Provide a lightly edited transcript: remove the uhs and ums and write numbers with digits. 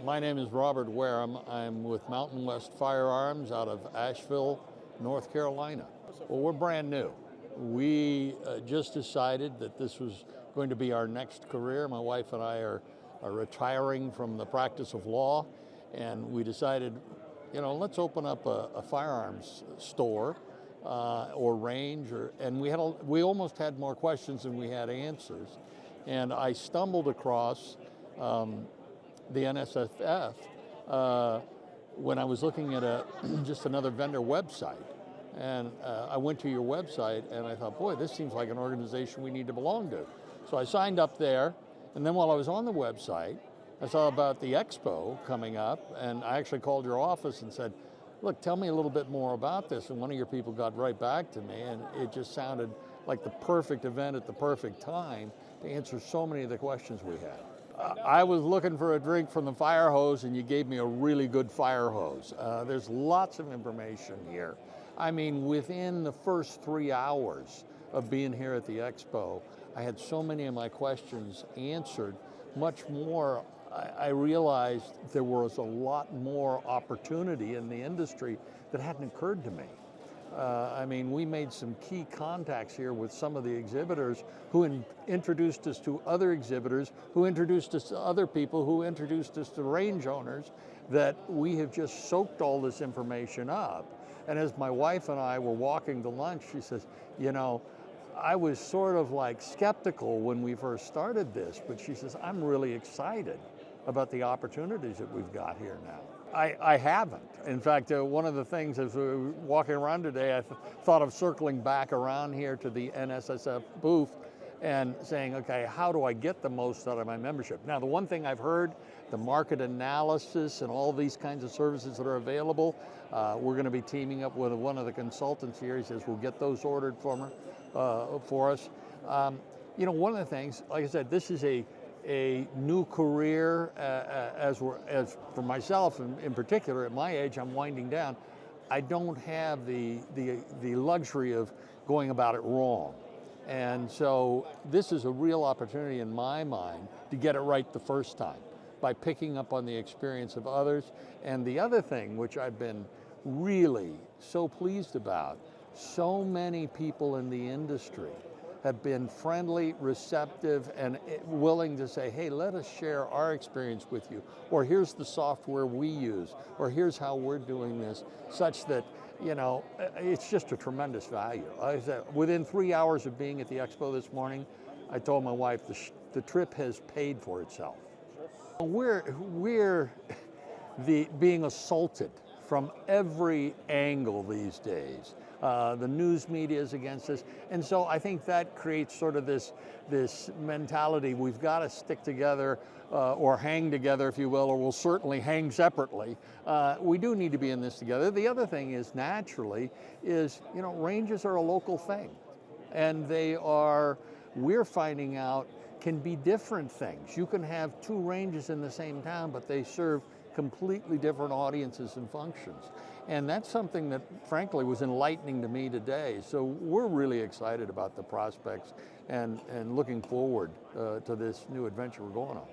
My name is Robert Wareham. I'm with Mountain West Firearms out of Asheville, North Carolina. Well, we're brand new. We just decided that this was going to be our next career. My wife and I are retiring from the practice of law, and we decided, let's open up a firearms store or range, and we almost had more questions than we had answers. And I stumbled across the NSSF when I was looking at just another vendor website. And I went to your website and I thought, boy, this seems like an organization we need to belong to. So I signed up there, and then while I was on the website, I saw about the expo coming up, and I actually called your office and said, look, tell me a little bit more about this. And one of your people got right back to me, and it just sounded like the perfect event at the perfect time to answer so many of the questions we had. I was looking for a drink from the fire hose, and you gave me a really good fire hose. There's lots of information here. I mean, within the first 3 hours of being here at the expo, I had so many of my questions answered. Much more, I realized there was a lot more opportunity in the industry that hadn't occurred to me. I mean, we made some key contacts here with some of the exhibitors who introduced us to other exhibitors, who introduced us to other people, who introduced us to range owners, that we have just soaked all this information up. And as my wife and I were walking to lunch, she says, I was sort of like skeptical when we first started this, but she says, I'm really excited about the opportunities that we've got here now. I haven't. In fact, one of the things as we were walking around today, I thought of circling back around here to the NSSF booth and saying, okay, how do I get the most out of my membership? Now, the one thing I've heard, the market analysis and all these kinds of services that are available, we're going to be teaming up with one of the consultants here. He says, we'll get those ordered for us. One of the things, like I said, this is a new career as for myself in particular. At my age, I'm winding down. I don't have the luxury of going about it wrong. And so this is a real opportunity in my mind to get it right the first time by picking up on the experience of others. And the other thing, which I've been really so pleased about, so many people in the industry have been friendly, receptive, and willing to say, hey, let us share our experience with you, or here's the software we use, or here's how we're doing this, such that, it's just a tremendous value. Like I said, within 3 hours of being at the expo this morning, I told my wife the trip has paid for itself. We're being assaulted from every angle these days. The news media is against us. And so I think that creates sort of this mentality. We've got to stick together or hang together, if you will, or we'll certainly hang separately. We do need to be in this together. The other thing is, naturally, ranges are a local thing. And we're finding out, can be different things. You can have two ranges in the same town, but they serve completely different audiences and functions. And that's something that, frankly, was enlightening to me today. So we're really excited about the prospects and looking forward to this new adventure we're going on.